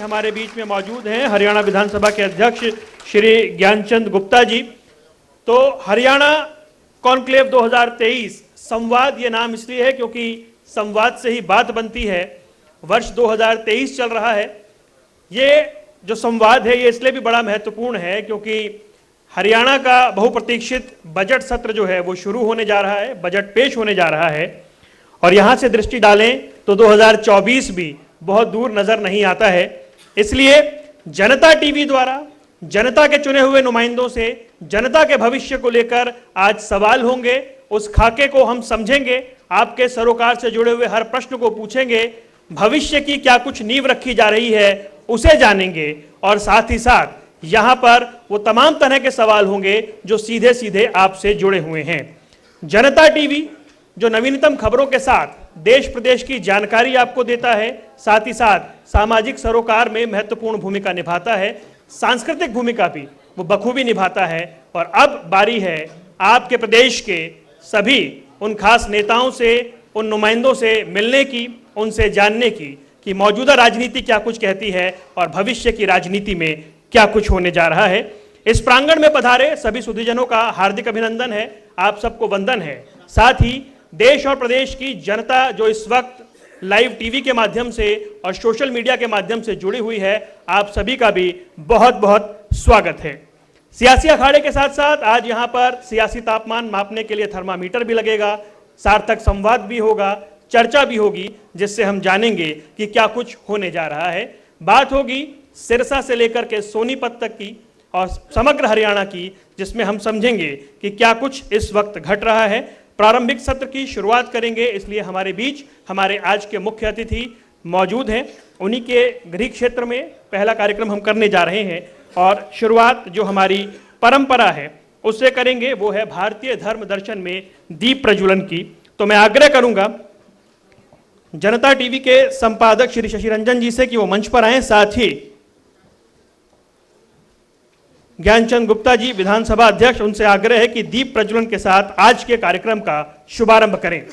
हमारे बीच में मौजूद हैं हरियाणा विधानसभा के अध्यक्ष श्री ज्ञानचंद गुप्ता जी। तो हरियाणा कॉन्क्लेव 2023 संवाद ये नाम इसलिए है क्योंकि संवाद से ही बात बनती है। वर्ष 2023 चल रहा है। ये जो संवाद है ये इसलिए भी बड़ा महत्वपूर्ण है क्योंकि हरियाणा का बहुप्रतीक्षित बजट सत्र जो है वो शुरू होने जा रहा है, बजट पेश होने जा रहा है। और यहाँ से दृष्टि डालें तो 2024 भी बहुत दूर नजर नहीं आता है। इसलिए जनता टीवी द्वारा जनता के चुने हुए नुमाइंदों से जनता के भविष्य को लेकर आज सवाल होंगे। उस खाके को हम समझेंगे, आपके सरोकार से जुड़े हुए हर प्रश्न को पूछेंगे, भविष्य की क्या कुछ नींव रखी जा रही है उसे जानेंगे। और साथ ही साथ यहां पर वो तमाम तरह के सवाल होंगे जो सीधे सीधे आपसे जुड़े हुए हैं। जनता टीवी जो नवीनतम खबरों के साथ देश प्रदेश की जानकारी आपको देता है, साथ ही साथ सामाजिक सरोकार में महत्वपूर्ण भूमिका निभाता है, सांस्कृतिक भूमिका भी वो बखूबी निभाता है। और अब बारी है आपके प्रदेश के सभी उन खास नेताओं से, उन नुमाइंदों से मिलने की, उनसे जानने की कि मौजूदा राजनीति क्या कुछ कहती है और भविष्य की राजनीति में क्या कुछ होने जा रहा है। इस प्रांगण में पधारे सभी सुधीजनों का हार्दिक अभिनंदन है, आप सबको वंदन है। साथ ही देश और प्रदेश की जनता जो इस वक्त लाइव टीवी के माध्यम से और सोशल मीडिया के माध्यम से जुड़ी हुई है, आप सभी का भी बहुत बहुत स्वागत है। सियासी अखाड़े के साथ साथ आज यहाँ पर सियासी तापमान मापने के लिए थर्मामीटर भी लगेगा, सार्थक संवाद भी होगा, चर्चा भी होगी, जिससे हम जानेंगे कि क्या कुछ होने जा रहा है। बात होगी सिरसा से लेकर के सोनीपत तक की और समग्र हरियाणा की, जिसमें हम समझेंगे कि क्या कुछ इस वक्त घट रहा है। प्रारंभिक सत्र की शुरुआत करेंगे, इसलिए हमारे बीच हमारे आज के मुख्य अतिथि मौजूद हैं। उन्हीं के गृह क्षेत्र में पहला कार्यक्रम हम करने जा रहे हैं और शुरुआत जो हमारी परंपरा है उससे करेंगे, वो है भारतीय धर्म दर्शन में दीप प्रज्वलन की। तो मैं आग्रह करूंगा जनता टीवी के संपादक श्री शशि रंजन जी से कि वो मंच पर आए, साथ ही ज्ञानचंद गुप्ता जी विधानसभा अध्यक्ष, उनसे आग्रह है कि दीप प्रज्वलन के साथ आज के कार्यक्रम का शुभारंभ करें।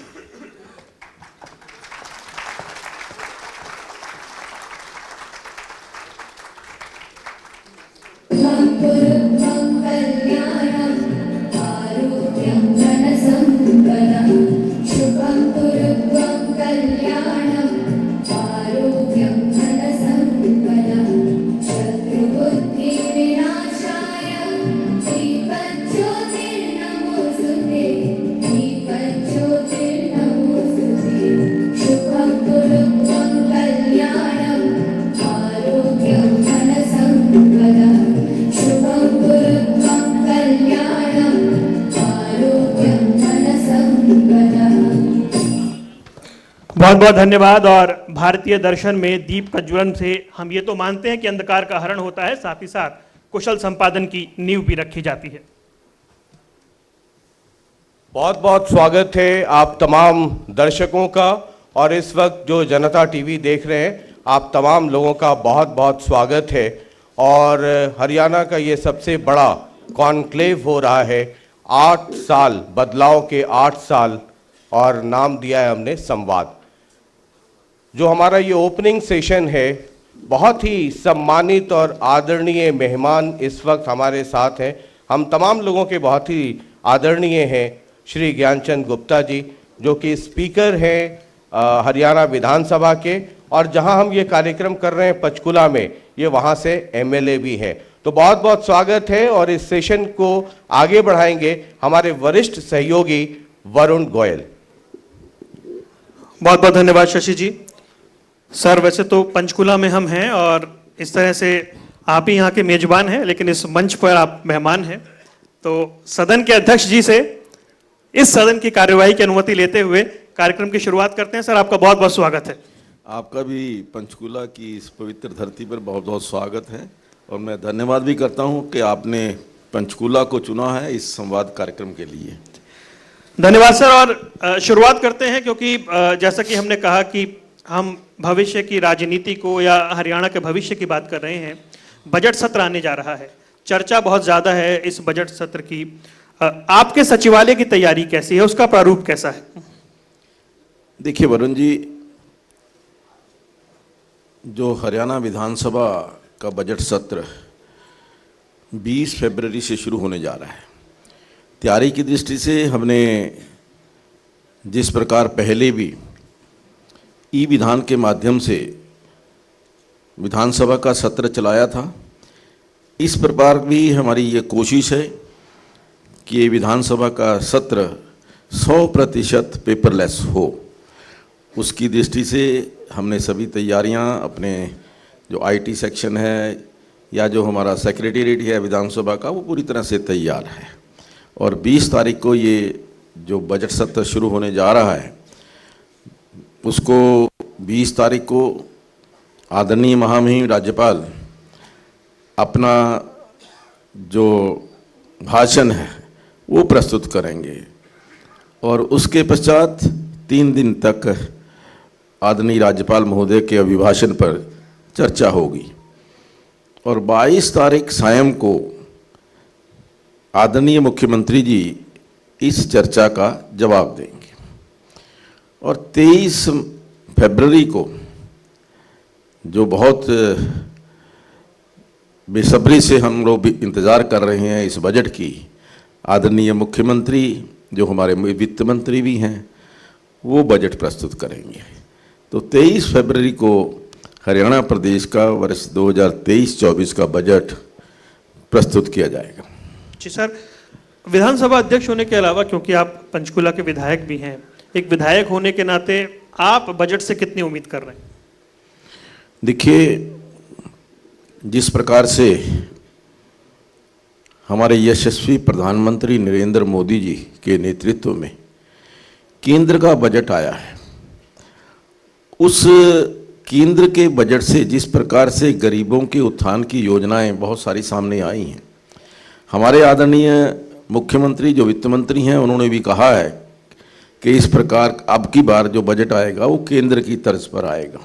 बहुत बहुत धन्यवाद। और भारतीय दर्शन में दीप प्रज्वलन से हम ये तो मानते हैं कि अंधकार का हरण होता है, साथ ही साथ कुशल संपादन की नींव भी रखी जाती है। बहुत बहुत स्वागत है आप तमाम दर्शकों का, और इस वक्त जो जनता टीवी देख रहे हैं आप तमाम लोगों का बहुत बहुत स्वागत है। और हरियाणा का ये सबसे बड़ा कॉन्क्लेव हो रहा है, 8 साल बदलाव के 8 साल, और नाम दिया है हमने संवाद। जो हमारा ये ओपनिंग सेशन है, बहुत ही सम्मानित और आदरणीय मेहमान इस वक्त हमारे साथ हैं। हम तमाम लोगों के बहुत ही आदरणीय हैं श्री ज्ञानचंद गुप्ता जी, जो कि स्पीकर हैं हरियाणा विधानसभा के, और जहां हम ये कार्यक्रम कर रहे हैं पंचकुला में, ये वहां से एमएलए भी है। तो बहुत बहुत स्वागत है। और इस सेशन को आगे बढ़ाएंगे हमारे वरिष्ठ सहयोगी वरुण गोयल। बहुत बहुत धन्यवाद शशि जी। सर, वैसे तो पंचकुला में हम हैं और इस तरह से आप ही यहाँ के मेजबान हैं, लेकिन इस मंच पर आप मेहमान हैं। तो सदन के अध्यक्ष जी से इस सदन की कार्यवाही की अनुमति लेते हुए कार्यक्रम की शुरुआत करते हैं। सर, आपका बहुत बहुत स्वागत है। आपका भी पंचकुला की इस पवित्र धरती पर बहुत बहुत स्वागत है, और मैं धन्यवाद भी करता हूँ कि आपने पंचकुला को चुना है इस संवाद कार्यक्रम के लिए। धन्यवाद सर। और शुरुआत करते हैं क्योंकि जैसा कि हमने कहा कि हम भविष्य की राजनीति को या हरियाणा के भविष्य की बात कर रहे हैं। बजट सत्र आने जा रहा है, चर्चा बहुत ज़्यादा है इस बजट सत्र की। आपके सचिवालय की तैयारी कैसी है, उसका प्रारूप कैसा है? देखिए वरुण जी, जो हरियाणा विधानसभा का बजट सत्र 20 फरवरी से शुरू होने जा रहा है, तैयारी की दृष्टि से हमने जिस प्रकार पहले भी ई विधान के माध्यम से विधानसभा का सत्र चलाया था, इस प्रकार भी हमारी ये कोशिश है कि ये विधानसभा का सत्र 100% पेपरलेस हो। उसकी दृष्टि से हमने सभी तैयारियां, अपने जो आईटी सेक्शन है या जो हमारा सेक्रेटेरिएट है विधानसभा का, वो पूरी तरह से तैयार है। और 20 तारीख को ये जो बजट सत्र शुरू होने जा रहा है, उसको 20 तारीख को आदरणीय महामहिम राज्यपाल अपना जो भाषण है वो प्रस्तुत करेंगे और उसके पश्चात 3 दिन तक आदरणीय राज्यपाल महोदय के अभिभाषण पर चर्चा होगी और 22 तारीख सायं को आदरणीय मुख्यमंत्री जी इस चर्चा का जवाब देंगे और 23 फरवरी को जो बहुत बेसब्री से हम लोग भी इंतज़ार कर रहे हैं इस बजट की, आदरणीय मुख्यमंत्री जो हमारे वित्त मंत्री भी हैं वो बजट प्रस्तुत करेंगे। तो 23 फरवरी को हरियाणा प्रदेश का वर्ष 2023-24 का बजट प्रस्तुत किया जाएगा। जी सर, विधानसभा अध्यक्ष होने के अलावा, क्योंकि आप पंचकुला के विधायक भी हैं, एक विधायक होने के नाते आप बजट से कितनी उम्मीद कर रहे हैं? देखिए, जिस प्रकार से हमारे यशस्वी प्रधानमंत्री नरेंद्र मोदी जी के नेतृत्व में केंद्र का बजट आया है, उस केंद्र के बजट से जिस प्रकार से गरीबों के उत्थान की योजनाएं बहुत सारी सामने आई हैं, हमारे आदरणीय मुख्यमंत्री जो वित्त मंत्री हैं उन्होंने भी कहा है कि इस प्रकार अब की बार जो बजट आएगा वो केंद्र की तर्ज पर आएगा।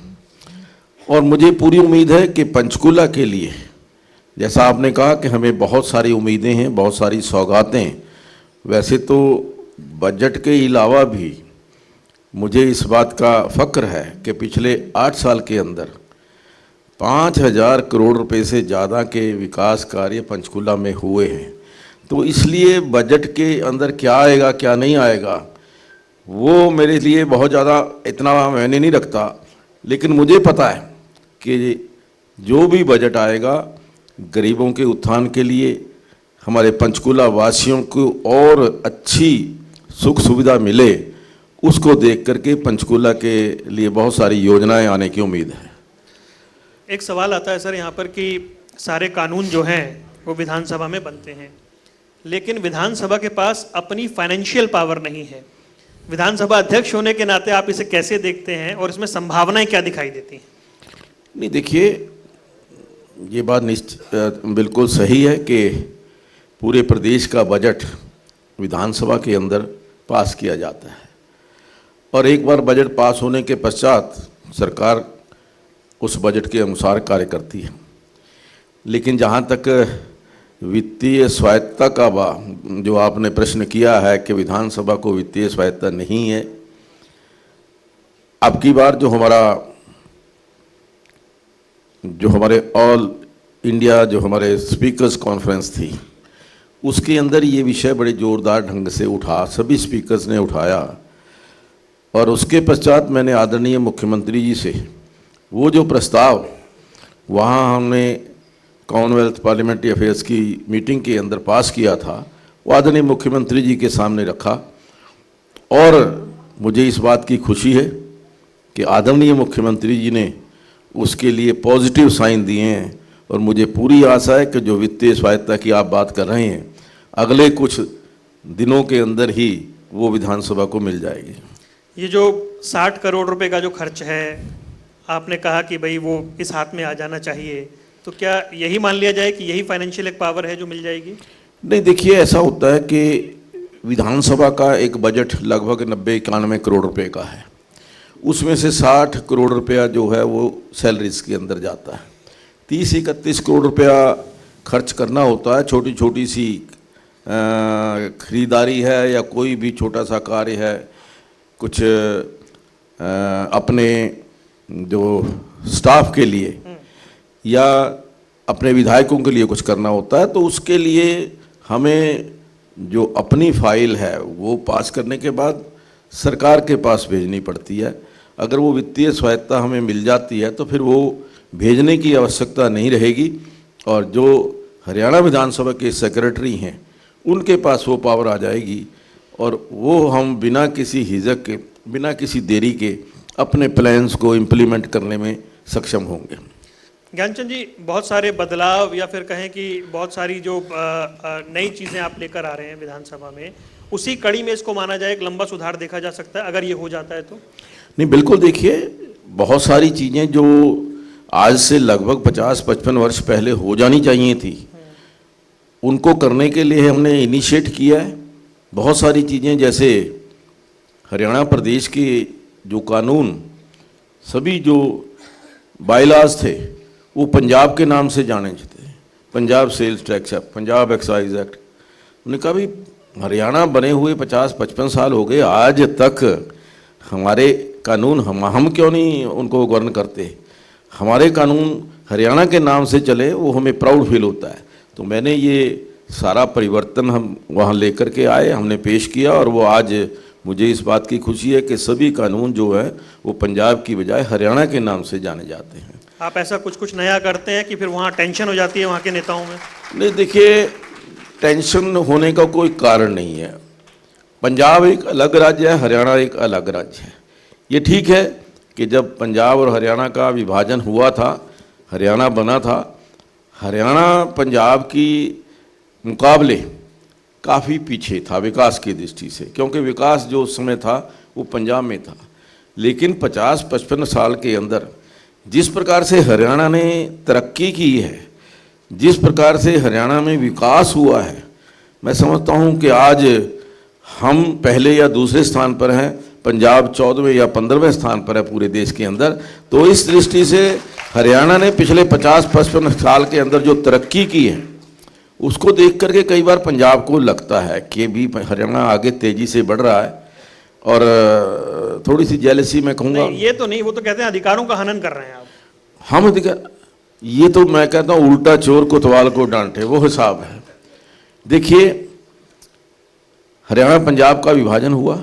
और मुझे पूरी उम्मीद है कि पंचकुला के लिए, जैसा आपने कहा कि हमें बहुत सारी उम्मीदें हैं, बहुत सारी सौगातें, वैसे तो बजट के अलावा भी मुझे इस बात का फ़ख्र है कि पिछले 8 साल के अंदर 5000 करोड़ रुपए से ज़्यादा के विकास कार्य पंचकुला में हुए हैं। तो इसलिए बजट के अंदर क्या आएगा क्या नहीं आएगा वो मेरे लिए बहुत ज़्यादा इतना मायने नहीं रखता, लेकिन मुझे पता है कि जो भी बजट आएगा गरीबों के उत्थान के लिए, हमारे पंचकुला वासियों को और अच्छी सुख सुविधा मिले, उसको देख करके पंचकुला के लिए बहुत सारी योजनाएं आने की उम्मीद है। एक सवाल आता है सर यहाँ पर कि सारे कानून जो हैं वो विधानसभा में बनते हैं, लेकिन विधानसभा के पास अपनी फाइनेंशियल पावर नहीं है। विधानसभा अध्यक्ष होने के नाते आप इसे कैसे देखते हैं और इसमें संभावनाएं क्या दिखाई देती हैं? नहीं, देखिए, ये बात बिल्कुल सही है कि पूरे प्रदेश का बजट विधानसभा के अंदर पास किया जाता है और एक बार बजट पास होने के पश्चात सरकार उस बजट के अनुसार कार्य करती है। लेकिन जहाँ तक वित्तीय स्वायत्तता का जो आपने प्रश्न किया है कि विधानसभा को वित्तीय स्वायत्तता नहीं है, अब की बार जो हमारे ऑल इंडिया जो हमारे स्पीकर्स कॉन्फ्रेंस थी उसके अंदर ये विषय बड़े ज़ोरदार ढंग से उठा, सभी स्पीकर्स ने उठाया और उसके पश्चात मैंने आदरणीय मुख्यमंत्री जी से वो जो प्रस्ताव वहाँ हमने कॉमनवेल्थ पार्लियामेंट्री अफेयर्स की मीटिंग के अंदर पास किया था, वो आदरणीय मुख्यमंत्री जी के सामने रखा और मुझे इस बात की खुशी है कि आदरणीय मुख्यमंत्री जी ने उसके लिए पॉजिटिव साइन दिए हैं और मुझे पूरी आशा है कि जो वित्तीय स्वायत्तता की आप बात कर रहे हैं अगले कुछ दिनों के अंदर ही वो विधानसभा को मिल जाएगी। ये जो 60 करोड़ रुपए का जो खर्च है, आपने कहा कि भाई वो इस हाथ में आ जाना चाहिए, तो क्या यही मान लिया जाए कि यही फाइनेंशियल एक पावर है जो मिल जाएगी? नहीं, देखिए, ऐसा होता है कि विधानसभा का एक बजट लगभग 90-91 करोड़ रुपए का है, उसमें से 60 करोड़ रुपया जो है वो सैलरीज के अंदर जाता है, 30-31 करोड़ रुपया खर्च करना होता है, छोटी छोटी सी खरीदारी है या कोई भी छोटा सा कार्य है, कुछ अपने जो स्टाफ के लिए या अपने विधायकों के लिए कुछ करना होता है तो उसके लिए हमें जो अपनी फाइल है वो पास करने के बाद सरकार के पास भेजनी पड़ती है। अगर वो वित्तीय स्वायत्ता हमें मिल जाती है तो फिर वो भेजने की आवश्यकता नहीं रहेगी और जो हरियाणा विधानसभा के सेक्रेटरी हैं उनके पास वो पावर आ जाएगी और वो हम बिना किसी हिचक के, बिना किसी देरी के अपने प्लान्स को इम्प्लीमेंट करने में सक्षम होंगे। ज्ञानचंद जी, बहुत सारे बदलाव या फिर कहें कि बहुत सारी जो नई चीज़ें आप लेकर आ रहे हैं विधानसभा में, उसी कड़ी में इसको माना जाए एक लंबा सुधार देखा जा सकता है अगर ये हो जाता है तो? नहीं, बिल्कुल। देखिए, बहुत सारी चीज़ें जो आज से लगभग 50-55 वर्ष पहले हो जानी चाहिए थी, उनको करने के लिए हमने इनिशिएट किया है। बहुत सारी चीज़ें, जैसे हरियाणा प्रदेश के जो कानून, सभी जो बायलाज थे वो पंजाब के नाम से जाने थे, Punjab sales tax act, Punjab excise act. उन्होंने कहा भी हरियाणा बने हुए 50-55 साल हो गए, आज तक हमारे कानून हम क्यों नहीं उनको गवर्न करते, हमारे कानून हरियाणा के नाम से चले, वो हमें प्राउड फील होता है। तो मैंने ये सारा परिवर्तन हम वहाँ लेकर के आए, हमने पेश किया और वो आज मुझे इस बात की खुशी है कि सभी कानून जो है वो पंजाब की बजाय हरियाणा के नाम से जाने जाते हैं। आप ऐसा कुछ नया करते हैं कि फिर वहाँ टेंशन हो जाती है वहाँ के नेताओं में? नहीं, देखिए, टेंशन होने का कोई कारण नहीं है। पंजाब एक अलग राज्य है, हरियाणा एक अलग राज्य है। ये ठीक है कि जब पंजाब और हरियाणा का विभाजन हुआ था, हरियाणा बना था, हरियाणा पंजाब की मुकाबले काफ़ी पीछे था विकास की दृष्टि से, क्योंकि विकास जो उस समय था वो पंजाब में था। लेकिन 50-55 साल के अंदर जिस प्रकार से हरियाणा ने तरक्की की है, जिस प्रकार से हरियाणा में विकास हुआ है, मैं समझता हूँ कि आज हम पहले या दूसरे स्थान पर हैं, पंजाब 14वें या 15वें स्थान पर है पूरे देश के अंदर। तो इस दृष्टि से हरियाणा ने पिछले 50-55 साल के अंदर जो तरक्की की है उसको देख करके कई बार पंजाब को लगता है कि भी हरियाणा आगे तेज़ी से बढ़ रहा है और थोड़ी सी जेलसी मैं कहूँगा। ये तो नहीं, वो तो कहते हैं अधिकारों का हनन कर रहे हैं आप। हम अधिकार, ये तो मैं कहता हूँ उल्टा चोर कोतवाल को डांटे, वो हिसाब है। देखिए, हरियाणा पंजाब का विभाजन हुआ,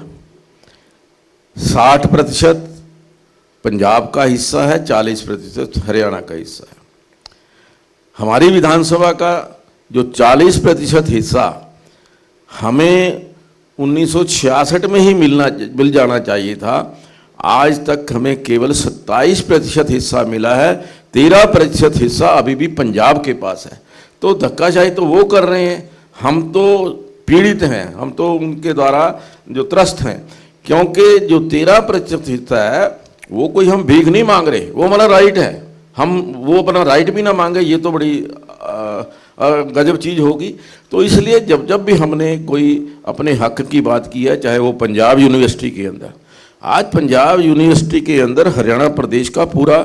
60% पंजाब का हिस्सा है, 40% हरियाणा का हिस्सा है। हमारी विधानसभा का जो 40% हिस्सा हमें 1966 में ही मिल जाना चाहिए था, आज तक हमें केवल 27% हिस्सा मिला है, 13% हिस्सा अभी भी पंजाब के पास है। तो धक्काशाही तो वो कर रहे हैं, हम तो पीड़ित हैं, हम तो उनके द्वारा जो त्रस्त हैं, क्योंकि जो 13% हिस्सा है वो कोई हम भीख नहीं मांग रहे, वो हमारा राइट है। हम वो अपना राइट भी ना मांगे, ये तो बड़ी गजब चीज़ होगी। तो इसलिए जब जब भी हमने कोई अपने हक की बात की है, चाहे वो पंजाब यूनिवर्सिटी के अंदर, आज पंजाब यूनिवर्सिटी के अंदर हरियाणा प्रदेश का पूरा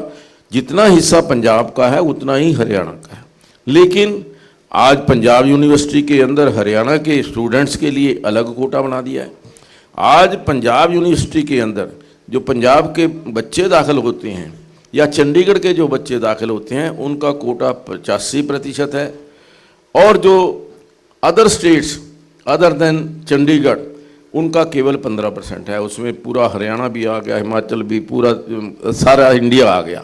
जितना हिस्सा पंजाब का है उतना ही हरियाणा का है। लेकिन आज पंजाब यूनिवर्सिटी के अंदर हरियाणा के स्टूडेंट्स के लिए अलग कोटा बना दिया है। आज पंजाब यूनिवर्सिटी के अंदर जो पंजाब के बच्चे दाखिल होते हैं या चंडीगढ़ के जो बच्चे दाखिल होते हैं उनका कोटा 85% है, और जो other states other than Chandigarh उनका केवल 15% है। उसमें पूरा हरियाणा भी आ गया, हिमाचल भी, पूरा सारा इंडिया आ गया।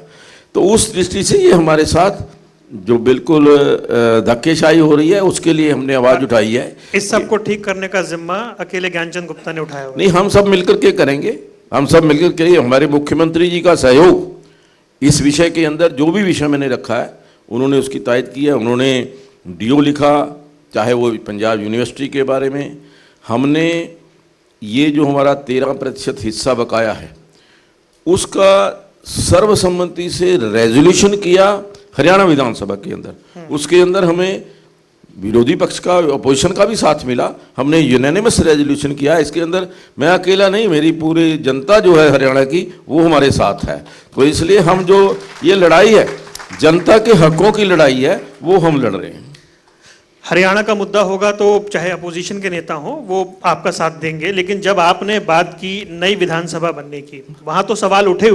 तो उस दृष्टि से ये हमारे साथ जो बिल्कुल धक्केशाही हो रही है उसके लिए हमने आवाज़ उठाई है। इस सब को ठीक करने का जिम्मा अकेले ज्ञानचंद गुप्ता ने उठाया हुआ? नहीं, हम सब मिलकर के करेंगे, हम सब मिलकर के। हमारे मुख्यमंत्री जी का सहयोग इस विषय के अंदर, जो भी विषय मैंने रखा है उन्होंने उसकी तायद की है। उन्होंने डीओ लिखा, चाहे वो पंजाब यूनिवर्सिटी के बारे में, हमने ये जो हमारा 13% हिस्सा बकाया है उसका सर्वसम्मति से रेजोल्यूशन किया हरियाणा विधानसभा के अंदर। उसके अंदर हमें विरोधी पक्ष का, अपोजिशन का भी साथ मिला, हमने यूनानिमस रेजोल्यूशन किया। इसके अंदर मैं अकेला नहीं, मेरी पूरी जनता जो है हरियाणा की वो हमारे साथ है। तो इसलिए हम जो ये लड़ाई है, जनता के हकों की लड़ाई है, वो हम लड़ रहे हैं। हरियाणा का मुद्दा होगा तो चाहे अपोजिशन के नेता हो वो आपका साथ देंगे, लेकिन जब आपने बात की नई विधानसभा बनने की, वहां तो सवाल उठे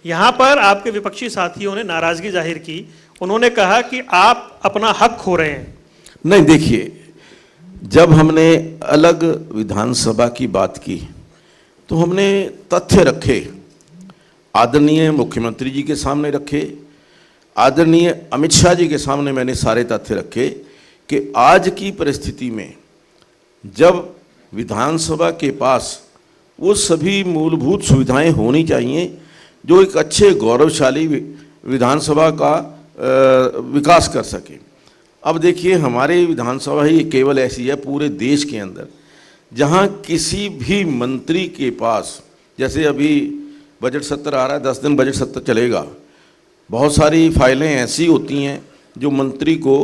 यहाँ पर आपके विपक्षी साथियों ने नाराजगी जाहिर की, उन्होंने कहा कि आप अपना हक खो रहे हैं। नहीं, देखिए, जब हमने अलग विधानसभा की बात की तो हमने तथ्य रखे, आदरणीय मुख्यमंत्री जी के सामने रखे, आदरणीय अमित शाह जी के सामने मैंने सारे तथ्य रखे कि आज की परिस्थिति में जब विधानसभा के पास वो सभी मूलभूत सुविधाएं होनी चाहिए जो एक अच्छे गौरवशाली विधानसभा का विकास कर सके। अब देखिए, हमारे विधानसभा ही केवल ऐसी है पूरे देश के अंदर जहां किसी भी मंत्री के पास, जैसे अभी बजट सत्र आ रहा है, 10 दिन बजट सत्र चलेगा, बहुत सारी फाइलें ऐसी होती हैं जो मंत्री को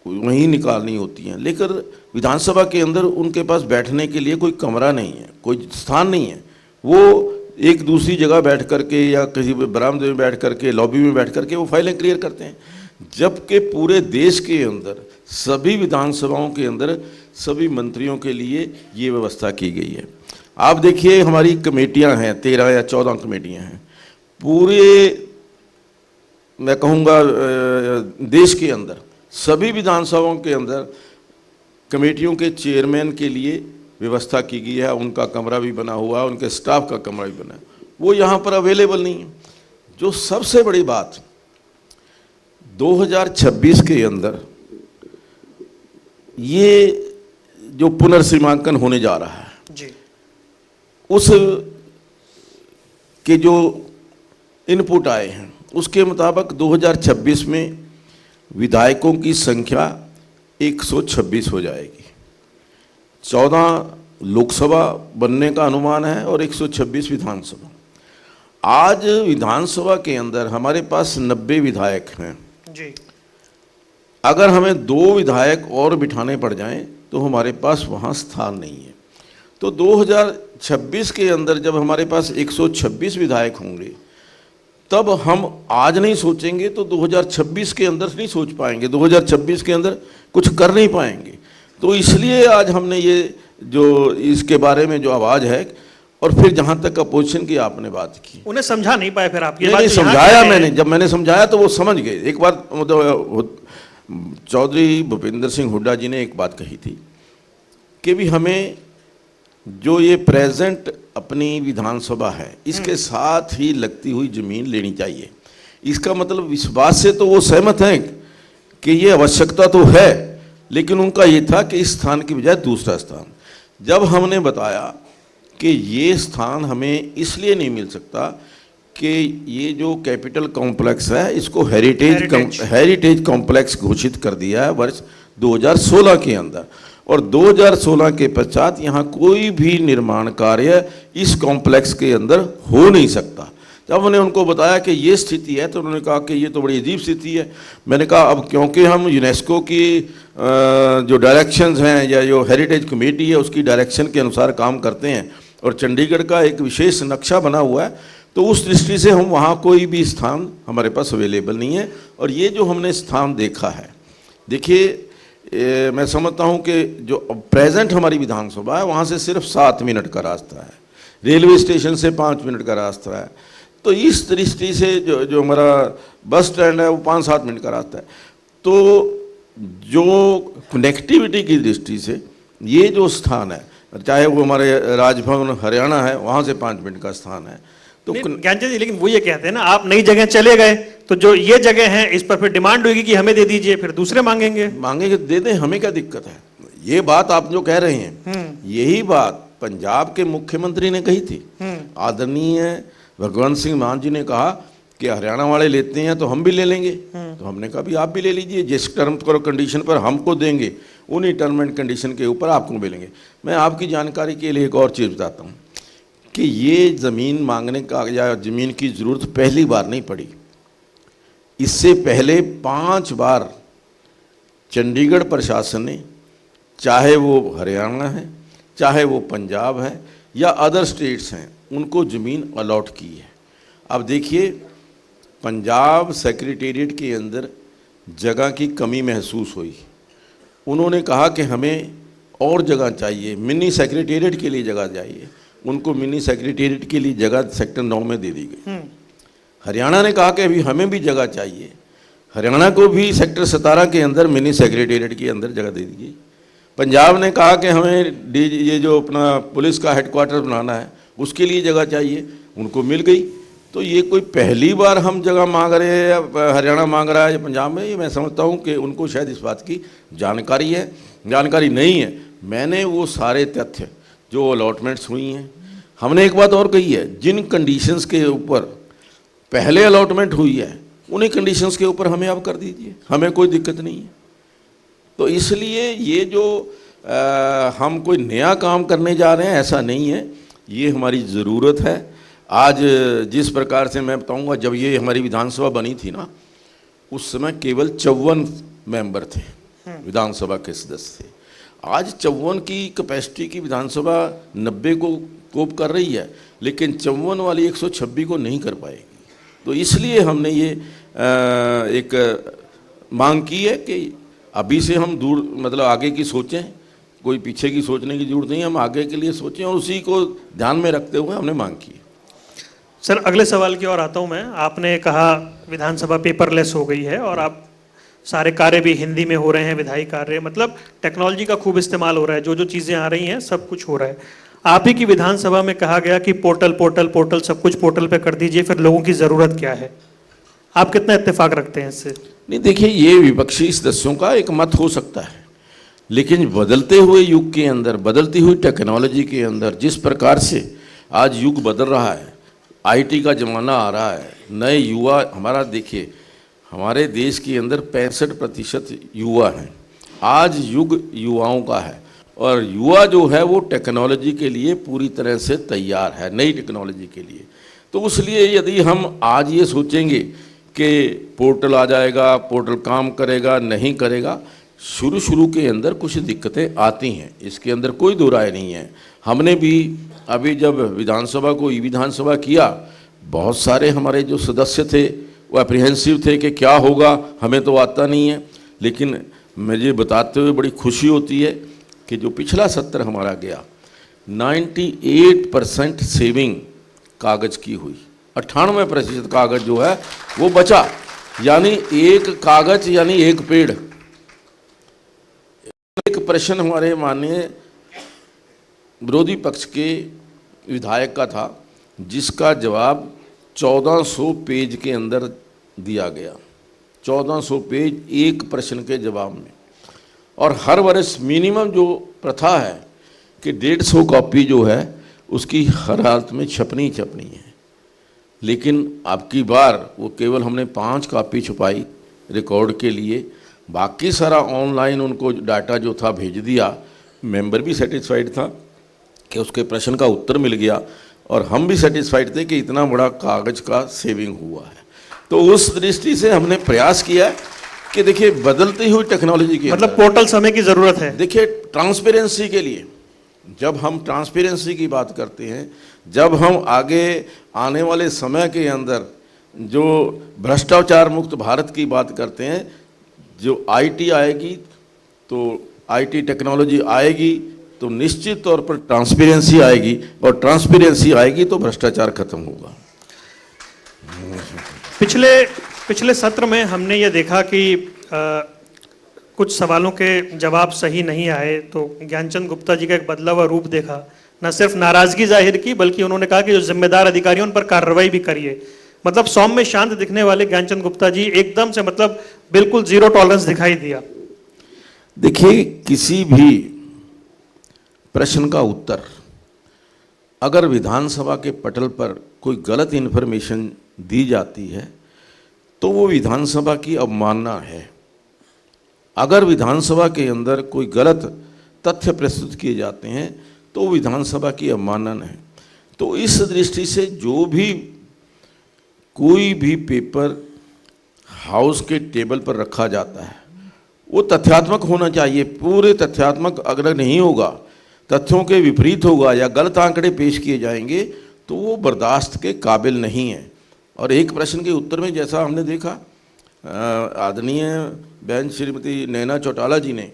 वहीं निकालनी होती हैं, लेकिन विधानसभा के अंदर उनके पास बैठने के लिए कोई कमरा नहीं है, कोई स्थान नहीं है। वो एक दूसरी जगह बैठ करके या किसी बरामदे में बैठ करके, लॉबी में बैठ करके वो फाइलें क्लियर करते हैं, जबकि पूरे देश के अंदर सभी विधानसभाओं के अंदर सभी मंत्रियों के लिए ये व्यवस्था की गई है। आप देखिए, हमारी कमेटियां हैं, 13 या 14 कमेटियां हैं पूरे, मैं कहूँगा देश के अंदर सभी विधानसभाओं के अंदर कमेटियों के चेयरमैन के लिए व्यवस्था की गई है, उनका कमरा भी बना हुआ है, उनके स्टाफ का कमरा भी बना है, वो यहाँ पर अवेलेबल नहीं है। जो सबसे बड़ी बात, 2026 के अंदर ये जो पुनर्सीमांकन होने जा रहा है जी, उस के जो इनपुट आए हैं उसके मुताबिक 2026 में विधायकों की संख्या 126 हो जाएगी। 14 लोकसभा बनने का अनुमान है और 126 विधानसभा। आज विधानसभा के अंदर हमारे पास 90 विधायक हैं जी। अगर हमें 2 विधायक और बिठाने पड़ जाएं तो हमारे पास वहाँ स्थान नहीं है। तो 2026 के अंदर जब हमारे पास 126 विधायक होंगे तब हम आज नहीं सोचेंगे तो 2026 के अंदर नहीं सोच पाएंगे, 2026 के अंदर कुछ कर नहीं पाएंगे। तो इसलिए आज हमने ये जो इसके बारे में जो आवाज़ है, और फिर जहाँ तक अपोजिशन की आपने बात की, उन्हें समझा नहीं पाए फिर आप ये नहीं, बात नहीं जो यहाँ समझाया कह रहे मैंने, हैं। जब मैंने समझाया तो वो समझ गए। एक बार मतलब चौधरी भूपेंद्र सिंह हुड्डा जी ने एक बात कही थी कि भी हमें जो ये प्रेजेंट अपनी विधानसभा है इसके साथ ही लगती हुई ज़मीन लेनी चाहिए। इसका मतलब इस बात से तो वो सहमत हैं कि ये आवश्यकता तो है, लेकिन उनका ये था कि इस स्थान की बजाय दूसरा स्थान। जब हमने बताया कि ये स्थान हमें इसलिए नहीं मिल सकता कि ये जो कैपिटल कॉम्प्लेक्स है इसको हेरिटेज कॉम्प्लेक्स घोषित कर दिया है वर्ष 2016 के अंदर, और 2016 के पश्चात यहाँ कोई भी निर्माण कार्य इस कॉम्प्लेक्स के अंदर हो नहीं सकता। जब मैंने उनको बताया कि ये स्थिति है तो उन्होंने कहा कि ये तो बड़ी अजीब स्थिति है। मैंने कहा अब क्योंकि हम यूनेस्को की जो डायरेक्शंस हैं या जो हेरिटेज कमेटी है उसकी डायरेक्शन के अनुसार काम करते हैं और चंडीगढ़ का एक विशेष नक्शा बना हुआ है, तो उस दृष्टि से हम वहाँ कोई भी स्थान हमारे पास अवेलेबल नहीं है। और ये जो हमने स्थान देखा है, देखिए मैं समझता हूँ कि जो प्रेजेंट हमारी विधानसभा है वहाँ से सिर्फ 7 मिनट का रास्ता है, रेलवे स्टेशन से 5 मिनट का रास्ता है। तो इस दृष्टि से जो हमारा बस स्टैंड है वो 5-7 मिनट का रास्ता है। तो जो कनेक्टिविटी की दृष्टि से ये जो स्थान है, चाहे वो हमारे राजभवन हरियाणा है वहाँ से 5 मिनट का स्थान है। तो ज्ञानचंद जी, लेकिन वो ये कहते हैं ना, आप नई जगह चले गए तो जो ये जगह है इस पर फिर डिमांड होगी कि हमें दे दीजिए, फिर दूसरे मांगेंगे दे दें, हमें क्या दिक्कत है। ये बात आप जो कह रहे हैं यही बात पंजाब के मुख्यमंत्री ने कही थी। आदरणीय भगवंत सिंह मान जी ने कहा कि हरियाणा वाले लेते हैं तो हम भी ले लेंगे। तो हमने कहा भी आप भी ले लीजिए, जिस टर्म और कंडीशन पर हमको देंगे उन्हीं टर्म एंड कंडीशन के ऊपर आपको मिलेंगे। मैं आपकी जानकारी के लिए एक और चीज़ बताता हूँ कि ये ज़मीन मांगने का या ज़मीन की ज़रूरत पहली बार नहीं पड़ी। इससे पहले 5 बार चंडीगढ़ प्रशासन ने, चाहे वो हरियाणा है चाहे वो पंजाब है या अदर स्टेट्स हैं, उनको ज़मीन अलॉट की है। अब देखिए, पंजाब सेक्रेटेरिएट के अंदर जगह की कमी महसूस हुई, उन्होंने कहा कि हमें और जगह चाहिए, मिनी सेक्रेटेरिएट के लिए जगह चाहिए। उनको मिनी सेक्रेटेरिएट के लिए जगह सेक्टर 9 में दे दी गई। हरियाणा ने कहा कि अभी हमें भी जगह चाहिए, हरियाणा को भी सेक्टर 17 के अंदर मिनी सेक्रेटेरिएट के अंदर जगह दे दी गई। पंजाब ने कहा कि हमें ये जो अपना पुलिस का हेडक्वार्टर बनाना है उसके लिए जगह चाहिए, उनको मिल गई। तो ये कोई पहली बार हम जगह मांग रहे हैं या हरियाणा मांग रहा है या पंजाब में, ये मैं समझता हूँ कि उनको शायद इस बात की जानकारी है, जानकारी नहीं है। मैंने वो सारे तथ्य जो अलॉटमेंट्स हुई हैं, हमने एक बात और कही है, जिन कंडीशंस के ऊपर पहले अलॉटमेंट हुई है उन्हीं कंडीशंस के ऊपर हमें अब कर दीजिए, हमें कोई दिक्कत नहीं है। तो इसलिए ये जो हम कोई नया काम करने जा रहे हैं ऐसा नहीं है, ये हमारी ज़रूरत है। आज जिस प्रकार से मैं बताऊंगा, जब ये हमारी विधानसभा बनी थी ना, उस समय केवल 54 मेंबर थे, विधानसभा के सदस्य थे। आज 54 की कैपेसिटी की विधानसभा 90 को कोप कर रही है, लेकिन 54 वाली 126 को नहीं कर पाएगी। तो इसलिए हमने ये एक मांग की है कि अभी से हम दूर मतलब आगे की सोचें, कोई पीछे की सोचने की जरूरत नहीं, हम आगे के लिए सोचें, और उसी को ध्यान में रखते हुए हमने मांग की। सर, अगले सवाल की ओर आता हूं मैं। आपने कहा विधानसभा पेपरलेस हो गई है और आप सारे कार्य भी हिंदी में हो रहे हैं, विधायी कार्य, मतलब टेक्नोलॉजी का खूब इस्तेमाल हो रहा है, जो जो चीज़ें आ रही हैं सब कुछ हो रहा है। आप ही की विधानसभा में कहा गया कि पोर्टल पोर्टल पोर्टल सब कुछ पोर्टल पे कर दीजिए, फिर लोगों की ज़रूरत क्या है? आप कितना इत्तेफाक रखते हैं इससे? नहीं, देखिए, ये विपक्षी सदस्यों का एक मत हो सकता है, लेकिन बदलते हुए युग के अंदर, बदलती हुई टेक्नोलॉजी के अंदर जिस प्रकार से आज युग बदल रहा है, आईटी का ज़माना आ रहा है, नए युवा, हमारा देखिए हमारे देश के अंदर 65% युवा हैं। आज युग युवाओं का है, और युवा जो है वो टेक्नोलॉजी के लिए पूरी तरह से तैयार है, नई टेक्नोलॉजी के लिए। तो इसलिए यदि हम आज ये सोचेंगे कि पोर्टल आ जाएगा, पोर्टल काम करेगा, नहीं करेगा, शुरू के अंदर कुछ दिक्कतें आती हैं, इसके अंदर कोई दो राय नहीं है। हमने भी अभी जब विधानसभा को ई विधानसभा किया, बहुत सारे हमारे जो सदस्य थे वो अप्रीहेंसिव थे कि क्या होगा, हमें तो आता नहीं है। लेकिन मुझे बताते हुए बड़ी खुशी होती है कि जो पिछला सत्र हमारा गया, 98% सेविंग कागज़ की हुई, 98% कागज़ जो है वो बचा, यानी एक कागज़ यानी एक पेड़। एक प्रश्न हमारे माननीय विरोधी पक्ष के विधायक का था, जिसका जवाब 1400 पेज के अंदर दिया गया, 1400 पेज एक प्रश्न के जवाब में। और हर वर्ष मिनिमम जो प्रथा है कि 150 कॉपी जो है उसकी हर हालत में छपनी है, लेकिन अब की बार वो केवल हमने 5 कॉपी छुपाई रिकॉर्ड के लिए, बाकी सारा ऑनलाइन उनको डाटा जो था भेज दिया। मेंबर भी सेटिस्फाइड था कि उसके प्रश्न का उत्तर मिल गया, और हम भी सेटिस्फाइड थे कि इतना बड़ा कागज़ का सेविंग हुआ है। तो उस दृष्टि से हमने प्रयास किया कि देखिए, बदलती हुई टेक्नोलॉजी की, मतलब पोर्टल समय की ज़रूरत है। देखिए, ट्रांसपेरेंसी के लिए, जब हम ट्रांसपेरेंसी की बात करते हैं, जब हम आगे आने वाले समय के अंदर जो भ्रष्टाचार मुक्त भारत की बात करते हैं, जो आईटी आएगी, तो आईटी टेक्नोलॉजी आएगी तो निश्चित तौर पर ट्रांसपेरेंसी आएगी, और ट्रांसपेरेंसी आएगी तो भ्रष्टाचार खत्म होगा। पिछले सत्र में हमने ये देखा कि कुछ सवालों के जवाब सही नहीं आए, तो ज्ञानचंद गुप्ता जी का एक बदला हुआ रूप देखा। न सिर्फ नाराजगी जाहिर की, बल्कि उन्होंने कहा कि जो जिम्मेदार अधिकारी उन पर कार्रवाई भी करिए। मतलब सौम्य शांत दिखने वाले ज्ञानचंद गुप्ता जी एकदम से मतलब बिल्कुल जीरो टॉलरेंस दिखाई दिया। देखिए, किसी भी प्रश्न का उत्तर अगर विधानसभा के पटल पर कोई गलत इन्फॉर्मेशन दी जाती है तो वो विधानसभा की अवमानना है। अगर विधानसभा के अंदर कोई गलत तथ्य प्रस्तुत किए जाते हैं तो विधानसभा की अवमानना है। तो इस दृष्टि से जो भी कोई भी पेपर हाउस के टेबल पर रखा जाता है वो तथ्यात्मक होना चाहिए। पूरे तथ्यात्मक अगर नहीं होगा, तथ्यों के विपरीत होगा या गलत आंकड़े पेश किए जाएंगे तो वो बर्दाश्त के काबिल नहीं है। और एक प्रश्न के उत्तर में जैसा हमने देखा, आदरणीय बहन श्रीमती नैना चौटाला जी ने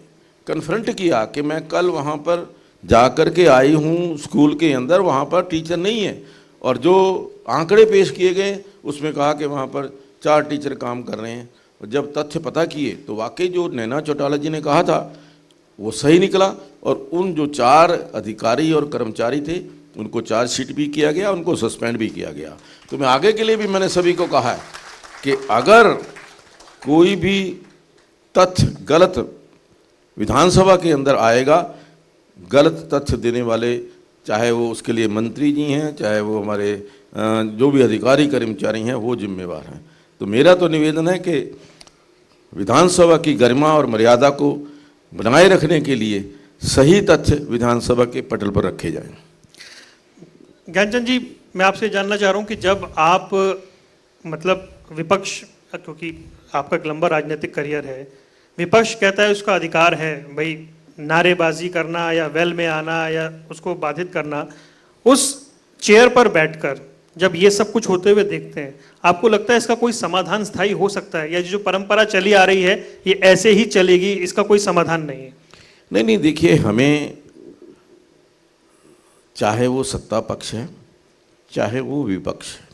कन्फ्रंट किया कि मैं कल वहाँ पर जा कर के आई हूँ स्कूल के अंदर, वहाँ पर टीचर नहीं है, और जो आंकड़े पेश किए गए उसमें कहा कि वहाँ पर 4 टीचर काम कर रहे हैं। और जब तथ्य पता किए तो वाकई जो नैना चौटाला जी ने कहा था वो सही निकला, और उन जो 4 अधिकारी और कर्मचारी थे उनको चार्जशीट भी किया गया, उनको सस्पेंड भी किया गया। तो मैं आगे के लिए भी मैंने सभी को कहा है कि अगर कोई भी तथ्य गलत विधानसभा के अंदर आएगा, गलत तथ्य देने वाले, चाहे वो उसके लिए मंत्री जी हैं, चाहे वो हमारे जो भी अधिकारी कर्मचारी हैं, वो जिम्मेवार हैं। तो मेरा तो निवेदन है कि विधानसभा की गरिमा और मर्यादा को बनाए रखने के लिए सही तथ्य विधानसभा के पटल पर रखे जाएं। ज्ञानचंद जी, मैं आपसे जानना चाह रहा हूं कि जब आप मतलब विपक्ष, क्योंकि आपका एक लंबा राजनीतिक करियर है, विपक्ष कहता है उसका अधिकार है भाई नारेबाजी करना या वेल में आना या उसको बाधित करना, उस चेयर पर बैठकर जब ये सब कुछ होते हुए देखते हैं, आपको लगता है इसका कोई समाधान स्थायी हो सकता है, या जो परंपरा चली आ रही है ये ऐसे ही चलेगी, इसका कोई समाधान नहीं है? नहीं, देखिए, हमें चाहे वो सत्ता पक्ष है चाहे वो विपक्ष है,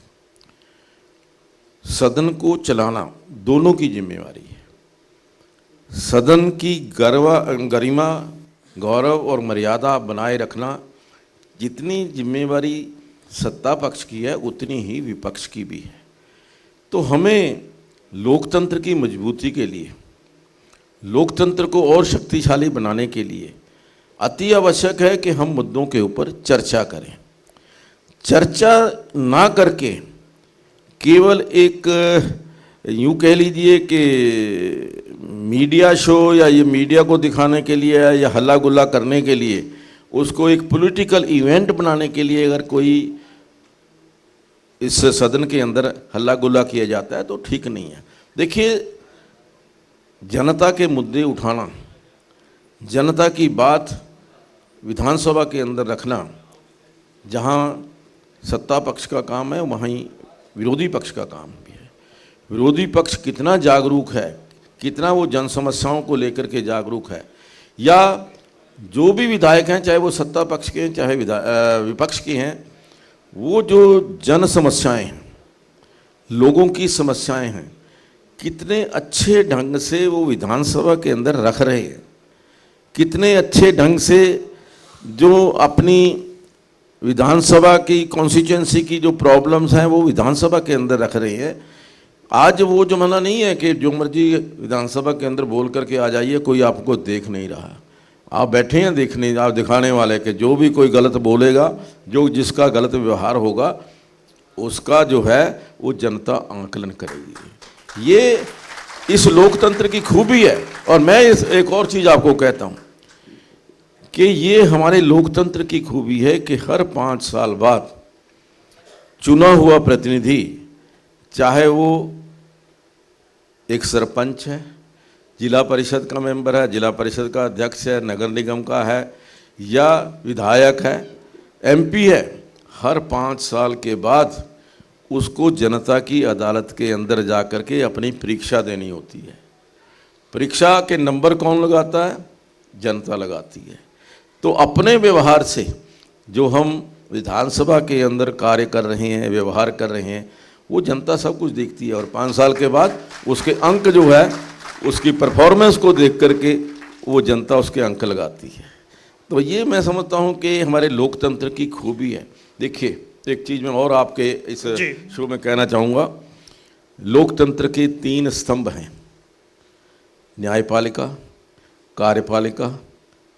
सदन को चलाना दोनों की जिम्मेवारी है। सदन की गरिमा, गौरव और मर्यादा बनाए रखना जितनी जिम्मेवारी सत्ता पक्ष की है उतनी ही विपक्ष की भी है। तो हमें लोकतंत्र की मजबूती के लिए, लोकतंत्र को और शक्तिशाली बनाने के लिए अति आवश्यक है कि हम मुद्दों के ऊपर चर्चा करें। चर्चा ना करके केवल एक यूँ कह लीजिए कि मीडिया शो या ये मीडिया को दिखाने के लिए या हल्ला गुल्ला करने के लिए, उसको एक पॉलिटिकल इवेंट बनाने के लिए अगर कोई इस सदन के अंदर हल्ला गुल्ला किया जाता है तो ठीक नहीं है। देखिए, जनता के मुद्दे उठाना, जनता की बात विधानसभा के अंदर रखना, जहाँ सत्ता पक्ष का काम है वहीं विरोधी पक्ष का काम भी है। विरोधी पक्ष कितना जागरूक है, कितना वो जन समस्याओं को लेकर के जागरूक है, या जो भी विधायक हैं, चाहे वो सत्ता पक्ष के हैं चाहे विपक्ष के हैं, वो जो जन समस्याएं हैं, लोगों की समस्याएं हैं, कितने अच्छे ढंग से वो विधानसभा के अंदर रख रहे हैं, कितने अच्छे ढंग से जो अपनी विधानसभा की कॉन्स्टिट्यूएंसी की जो प्रॉब्लम्स हैं वो विधानसभा के अंदर रख रहे हैं। आज वो जमाना नहीं है कि जो मर्जी विधानसभा के अंदर बोल करके आ जाइए, कोई आपको देख नहीं रहा। आप बैठे हैं देखने, आप दिखाने वाले कि जो भी कोई गलत बोलेगा, जो जिसका गलत व्यवहार होगा, उसका जो है वो जनता आंकलन करेगी। ये इस लोकतंत्र की खूबी है। और मैं इस एक और चीज़ आपको कहता हूँ कि ये हमारे लोकतंत्र की खूबी है कि हर 5 साल बाद चुना हुआ प्रतिनिधि, चाहे वो एक सरपंच है, जिला परिषद का मेंबर है, जिला परिषद का अध्यक्ष है, नगर निगम का है, या विधायक है, एमपी है, हर 5 साल के बाद उसको जनता की अदालत के अंदर जा कर के अपनी परीक्षा देनी होती है। परीक्षा के नंबर कौन लगाता है? जनता लगाती है। तो अपने व्यवहार से जो हम विधानसभा के अंदर कार्य कर रहे हैं, व्यवहार कर रहे हैं, वो जनता सब कुछ देखती है, और 5 साल के बाद उसके अंक जो है, उसकी परफॉर्मेंस को देख करके वो जनता उसके अंक लगाती है। तो ये मैं समझता हूँ कि हमारे लोकतंत्र की खूबी है। देखिए, एक चीज़ मैं और आपके इस शो में कहना चाहूँगा, लोकतंत्र के 3 स्तंभ हैं, न्यायपालिका, कार्यपालिका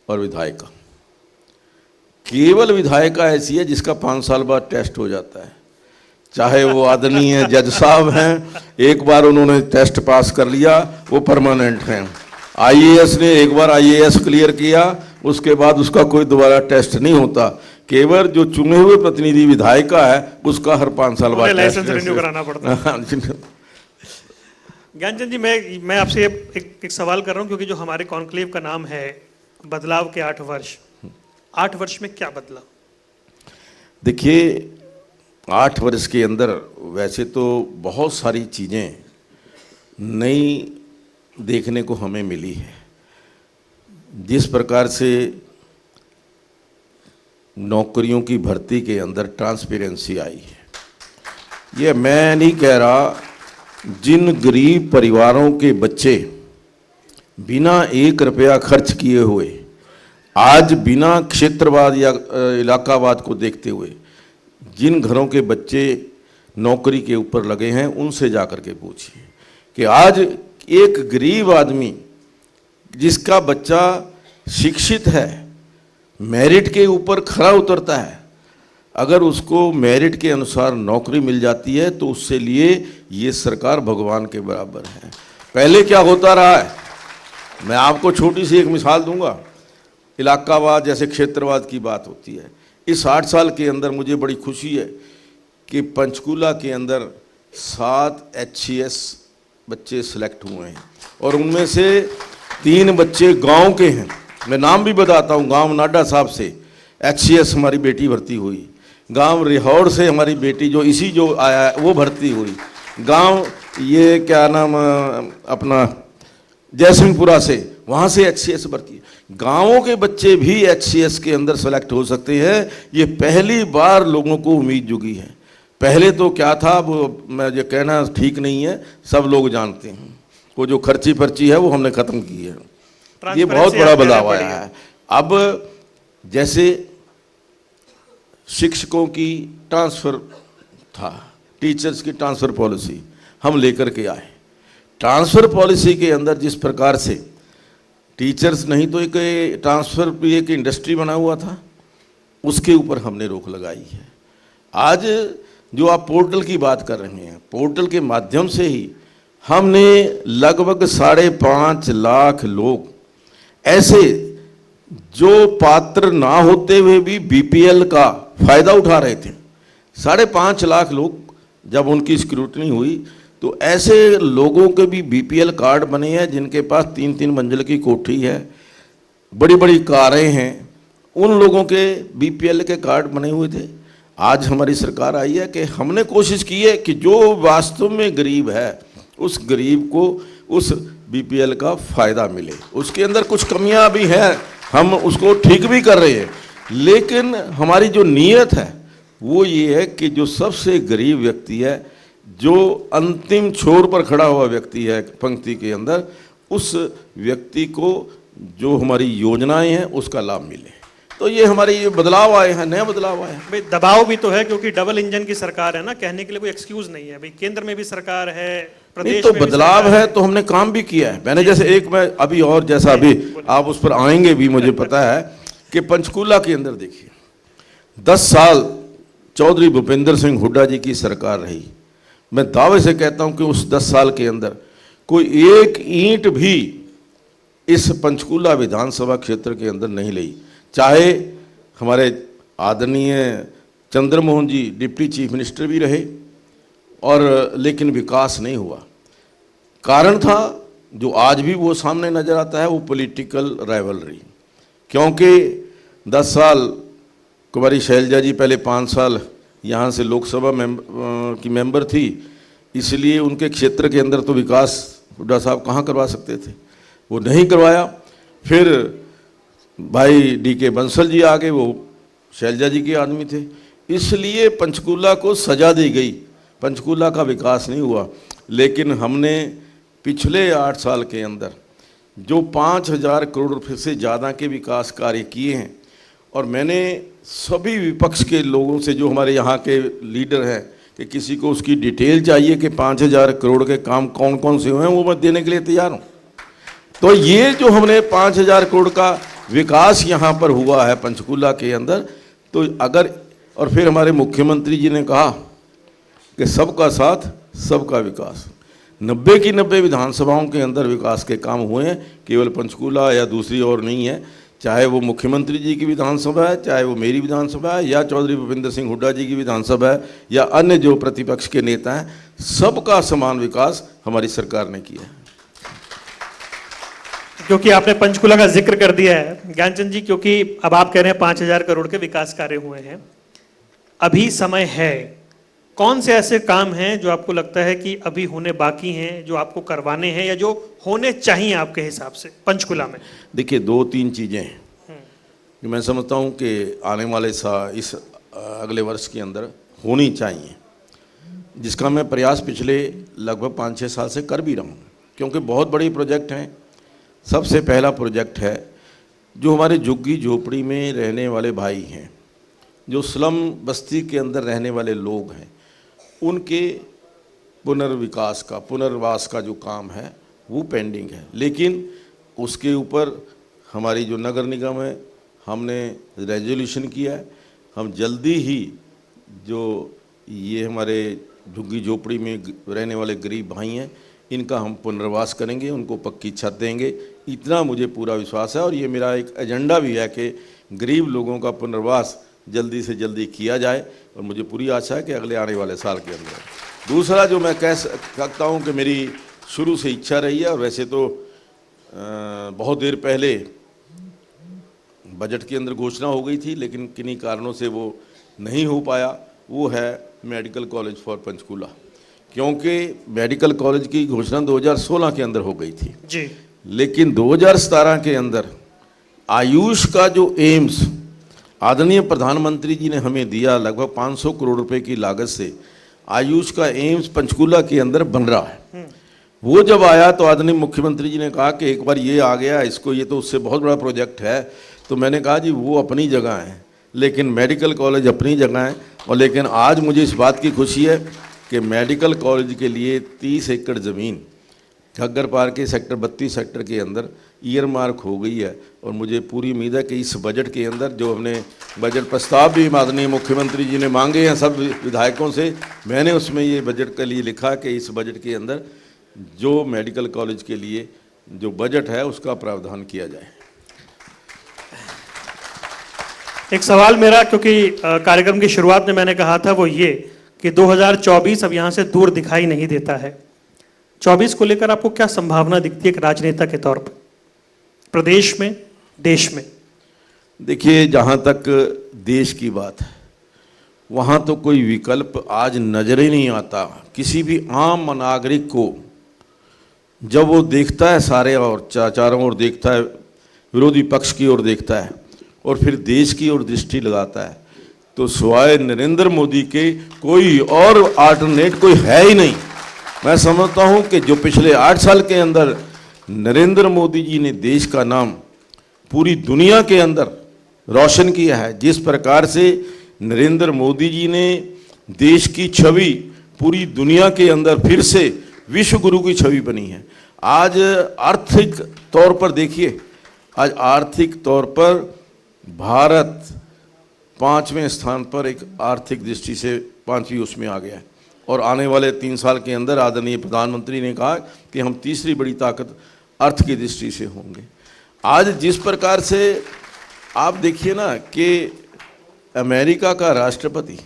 और विधायिका। केवल विधायिका ऐसी है जिसका 5 साल बाद टेस्ट हो जाता है, चाहे वो आदरणीय जज साहब हैं, एक बार उन्होंने टेस्ट पास कर लिया, वो परमानेंट हैं। आईएएस ने एक बार आईएएस क्लियर किया, उसके बाद उसका कोई दोबारा टेस्ट नहीं होता। केवल जो चुने हुए प्रतिनिधि विधायिका है उसका हर 5 साल बाद लाइसेंस रिन्यू कराना पड़ता है। ज्ञानचंद जी, मैं आपसे एक सवाल कर रहा हूँ, क्योंकि जो हमारे कॉन्क्लेव का नाम है बदलाव के 8 वर्ष, 8 वर्ष में क्या बदला? देखिए, 8 वर्ष के अंदर वैसे तो बहुत सारी चीज़ें नई देखने को हमें मिली है। जिस प्रकार से नौकरियों की भर्ती के अंदर ट्रांसपेरेंसी आई है, ये मैं नहीं कह रहा, जिन गरीब परिवारों के बच्चे बिना 1 रुपया खर्च किए हुए आज बिना क्षेत्रवाद या इलाकावाद को देखते हुए जिन घरों के बच्चे नौकरी के ऊपर लगे हैं, उनसे जाकर के पूछिए कि आज एक गरीब आदमी जिसका बच्चा शिक्षित है, मेरिट के ऊपर खरा उतरता है, अगर उसको मेरिट के अनुसार नौकरी मिल जाती है तो उससे लिए ये सरकार भगवान के बराबर है। पहले क्या होता रहा है, मैं आपको छोटी सी एक मिसाल दूंगा। इलाकावाद जैसे क्षेत्रवाद की बात होती है, इस 8 साल के अंदर मुझे बड़ी खुशी है कि पंचकूला के अंदर 7 HCS बच्चे सेलेक्ट हुए हैं और उनमें से 3 बच्चे गांव के हैं। मैं नाम भी बताता हूं, गांव नाडा साहब से HCS हमारी बेटी भर्ती हुई, गांव रिहौड़ से हमारी बेटी जो आया है वो भर्ती हुई, गांव ये क्या नाम अपना जयसिंहपुरा से, वहाँ से HCS भर्ती है। गाँवों के बच्चे भी HCS के अंदर सेलेक्ट हो सकते हैं। ये पहली बार लोगों को उम्मीद जुगी है। पहले तो क्या था, वो मैं ये कहना ठीक नहीं है, सब लोग जानते हैं, वो जो खर्ची पर्ची है वो हमने ख़त्म की है। ये बहुत बड़ा बदलाव आया है। अब जैसे शिक्षकों की ट्रांसफ़र था, टीचर्स की ट्रांसफ़र पॉलिसी हम लेकर के आए। ट्रांसफ़र पॉलिसी के अंदर जिस प्रकार से टीचर्स नहीं तो एक ट्रांसफ़र भी एक इंडस्ट्री बना हुआ था, उसके ऊपर हमने रोक लगाई है। आज जो आप पोर्टल की बात कर रहे हैं, पोर्टल के माध्यम से ही हमने लगभग 5.5 लाख लोग ऐसे जो पात्र ना होते हुए भी BPL का फ़ायदा उठा रहे थे, 5.5 लाख लोग जब उनकी स्क्रूटनी हुई तो ऐसे लोगों के भी BPL कार्ड बने हैं जिनके पास 3-3 मंजिल की कोठी है, बड़ी बड़ी कारें हैं, उन लोगों के BPL के कार्ड बने हुए थे। आज हमारी सरकार आई है कि हमने कोशिश की है कि जो वास्तव में गरीब है उस गरीब को उस BPL का फ़ायदा मिले। उसके अंदर कुछ कमियां भी हैं, हम उसको ठीक भी कर रहे हैं, लेकिन हमारी जो नीयत है वो ये है कि जो सबसे गरीब व्यक्ति है, जो अंतिम छोर पर खड़ा हुआ व्यक्ति है पंक्ति के अंदर, उस व्यक्ति को जो हमारी योजनाएं हैं उसका लाभ मिले। तो ये हमारे ये बदलाव आए हैं, नया बदलाव आए हैं। भाई दबाव भी तो है क्योंकि डबल इंजन की सरकार है ना, कहने के लिए कोई एक्सक्यूज नहीं है। भाई केंद्र में भी सरकार है, प्रदेश तो में भी बदलाव सरकार है तो हमने काम भी किया है। मैंने जैसे एक मैं अभी और जैसा अभी आप उस पर आएंगे भी, मुझे पता है कि पंचकूला के अंदर देखिए 10 साल चौधरी भूपेंद्र सिंह हुड्डा जी की सरकार रही। मैं दावे से कहता हूं कि उस 10 साल के अंदर कोई एक ईंट भी इस पंचकूला विधानसभा क्षेत्र के अंदर नहीं ली। चाहे हमारे आदरणीय चंद्रमोहन जी डिप्टी चीफ मिनिस्टर भी रहे, और लेकिन विकास नहीं हुआ। कारण था जो आज भी वो सामने नज़र आता है, वो पॉलिटिकल राइवलरी। क्योंकि 10 साल कुमारी शैलजा जी पहले 5 साल यहाँ से लोकसभा की मेंबर थी, इसलिए उनके क्षेत्र के अंदर तो विकास हुड्डा साहब कहाँ करवा सकते थे, वो नहीं करवाया। फिर भाई DK बंसल जी आ गए, वो शैलजा जी के आदमी थे, इसलिए पंचकूला को सजा दी गई, पंचकूला का विकास नहीं हुआ। लेकिन हमने पिछले 8 साल के अंदर जो 5,000 करोड़ रुपये से ज़्यादा के विकास कार्य किए हैं, और मैंने सभी विपक्ष के लोगों से, जो हमारे यहाँ के लीडर हैं, कि किसी को उसकी डिटेल चाहिए कि 5,000 करोड़ के काम कौन कौन से हुए हैं, वो मैं देने के लिए तैयार हूँ। तो ये जो हमने 5,000 करोड़ का विकास यहाँ पर हुआ है पंचकूला के अंदर, तो अगर, और फिर हमारे मुख्यमंत्री जी ने कहा कि सबका साथ सबका विकास, 90 की 90 विधानसभाओं के अंदर विकास के काम हुए हैं, केवल पंचकूला या दूसरी और नहीं है। चाहे वो मुख्यमंत्री जी की विधानसभा है, चाहे वो मेरी विधानसभा है, या चौधरी भूपेंद्र सिंह हुड्डा जी की विधानसभा है, या अन्य जो प्रतिपक्ष के नेता हैं, सबका समान विकास हमारी सरकार ने किया है। क्योंकि आपने पंचकूला का जिक्र कर दिया है ज्ञानचंद जी, क्योंकि अब आप कह रहे हैं 5,000 करोड़ के विकास कार्य हुए हैं, अभी समय है, कौन से ऐसे काम हैं जो आपको लगता है कि अभी होने बाकी हैं, जो आपको करवाने हैं, या जो होने चाहिए आपके हिसाब से पंचकूला में? देखिए 2-3 चीज़ें हैं जो मैं समझता हूँ कि आने वाले इस अगले वर्ष के अंदर होनी चाहिए। जिसका मैं प्रयास पिछले लगभग 5-6 साल से कर भी रहा हूँ, क्योंकि बहुत बड़े प्रोजेक्ट हैं। सबसे पहला प्रोजेक्ट है जो हमारे झुग्गी झोपड़ी में रहने वाले भाई हैं, जो स्लम बस्ती के अंदर रहने वाले लोग हैं, उनके पुनर्वास का जो काम है वो पेंडिंग है। लेकिन उसके ऊपर हमारी जो नगर निगम है, हमने रेजोल्यूशन किया है, हम जल्दी ही जो ये हमारे झुग्गी झोपड़ी में रहने वाले गरीब भाई हैं, इनका हम पुनर्वास करेंगे, उनको पक्की छत देंगे। इतना मुझे पूरा विश्वास है और ये मेरा एक एजेंडा भी है कि गरीब लोगों का पुनर्वास जल्दी से जल्दी किया जाए, और मुझे पूरी आशा है कि अगले आने वाले साल के अंदर। दूसरा जो मैं कह सकता हूँ कि मेरी शुरू से इच्छा रही है, और वैसे तो बहुत देर पहले बजट के अंदर घोषणा हो गई थी, लेकिन किन्हीं कारणों से वो नहीं हो पाया, वो है मेडिकल कॉलेज फॉर पंचकूला। क्योंकि मेडिकल कॉलेज की घोषणा 2016 के अंदर हो गई थी जी, लेकिन 2017 के अंदर आयुष का जो एम्स आदरणीय प्रधानमंत्री जी ने हमें दिया, लगभग 500 करोड़ रुपए की लागत से आयुष का एम्स पंचकूला के अंदर बन रहा है। वो जब आया तो आदरणीय मुख्यमंत्री जी ने कहा कि एक बार ये आ गया, इसको ये तो उससे बहुत बड़ा प्रोजेक्ट है। तो मैंने कहा जी वो अपनी जगह है, लेकिन मेडिकल कॉलेज अपनी जगह है। और लेकिन आज मुझे इस बात की खुशी है कि मेडिकल कॉलेज के लिए 30 एकड़ ज़मीन घग्गर पार के सेक्टर 32 सेक्टर के अंदर ईयर मार्क हो गई है। और मुझे पूरी उम्मीद है कि इस बजट के अंदर जो हमने बजट प्रस्ताव भी माननीय मुख्यमंत्री जी ने मांगे हैं सब विधायकों से, मैंने उसमें ये बजट के लिए लिखा कि इस बजट के अंदर जो मेडिकल कॉलेज के लिए जो बजट है उसका प्रावधान किया जाए। एक सवाल मेरा, क्योंकि कार्यक्रम की शुरुआत में मैंने कहा था वो ये कि 2024 अब यहाँ से दूर दिखाई नहीं देता है। 24 को लेकर आपको क्या संभावना दिखती है एक राजनेता के तौर पर, प्रदेश में, देश में? देखिए, जहाँ तक देश की बात है वहाँ तो कोई विकल्प आज नजर ही नहीं आता। किसी भी आम नागरिक को जब वो देखता है सारे और चारों ओर देखता है, विरोधी पक्ष की ओर देखता है और फिर देश की ओर दृष्टि लगाता है, तो सिवाय नरेंद्र मोदी के कोई और अल्टरनेट कोई है ही नहीं। मैं समझता हूं कि जो पिछले 8 साल के अंदर नरेंद्र मोदी जी ने देश का नाम पूरी दुनिया के अंदर रोशन किया है, जिस प्रकार से नरेंद्र मोदी जी ने देश की छवि पूरी दुनिया के अंदर फिर से विश्व गुरु की छवि बनी है। आज आर्थिक तौर पर देखिए, आज आर्थिक तौर पर भारत 5वें स्थान पर एक आर्थिक दृष्टि से 5वीं उसमें आ गया है। और आने वाले 3 साल के अंदर आदरणीय प्रधानमंत्री ने कहा कि हम तीसरी बड़ी ताकत अर्थ की दृष्टि से होंगे। आज जिस प्रकार से आप देखिए ना कि अमेरिका का राष्ट्रपति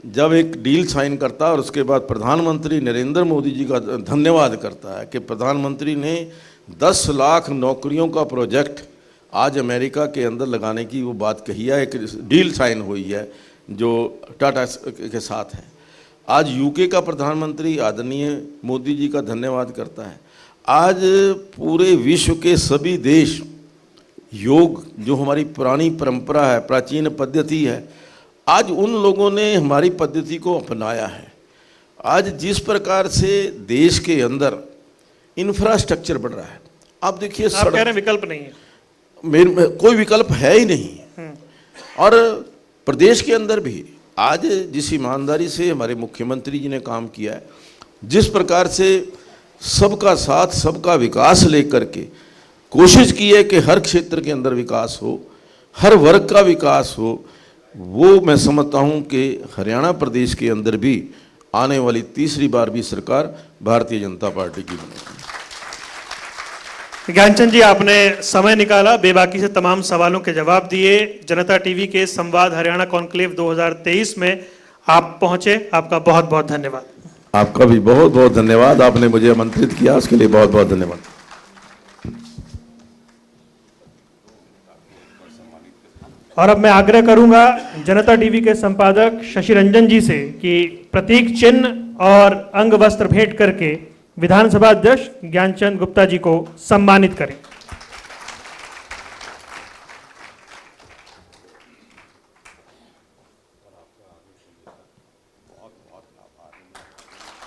जब एक डील साइन करता है और उसके बाद प्रधानमंत्री नरेंद्र मोदी जी का धन्यवाद करता है कि प्रधानमंत्री ने 10 लाख नौकरियों का प्रोजेक्ट आज अमेरिका के अंदर लगाने की वो बात कही है, एक डील साइन हुई है जो टाटा के साथ है। आज यूके का प्रधानमंत्री आदरणीय मोदी जी का धन्यवाद करता है। आज पूरे विश्व के सभी देश योग, जो हमारी पुरानी परंपरा है, प्राचीन पद्धति है, आज उन लोगों ने हमारी पद्धति को अपनाया है। आज जिस प्रकार से देश के अंदर इंफ्रास्ट्रक्चर बढ़ रहा है, आप देखिए, आप कह रहे हैं विकल्प नहीं है, कोई विकल्प है ही नहीं। और प्रदेश के अंदर भी आज जिस ईमानदारी से हमारे मुख्यमंत्री जी ने काम किया है, जिस प्रकार से सबका साथ सबका विकास लेकर के कोशिश की है कि हर क्षेत्र के अंदर विकास हो, हर वर्ग का विकास हो, वो मैं समझता हूँ कि हरियाणा प्रदेश के अंदर भी आने वाली तीसरी बार भी सरकार भारतीय जनता पार्टी की बनेगी। ज्ञानचंद जी, आपने समय निकाला, बेबाकी से तमाम सवालों के जवाब दिए। जनता टीवी के संवाद हरियाणा कॉन्क्लेव 2023 में आप पहुंचे, आपका बहुत बहुत धन्यवाद। आपका भी बहुत बहुत धन्यवाद, आपने मुझे आमंत्रित किया, उसके लिए बहुत बहुत धन्यवाद। और अब मैं आग्रह करूंगा जनता टीवी के संपादक शशि रंजन जी से कि प्रतीक चिन्ह और अंग वस्त्र भेंट करके विधानसभा अध्यक्ष ज्ञानचंद गुप्ता जी को सम्मानित करें।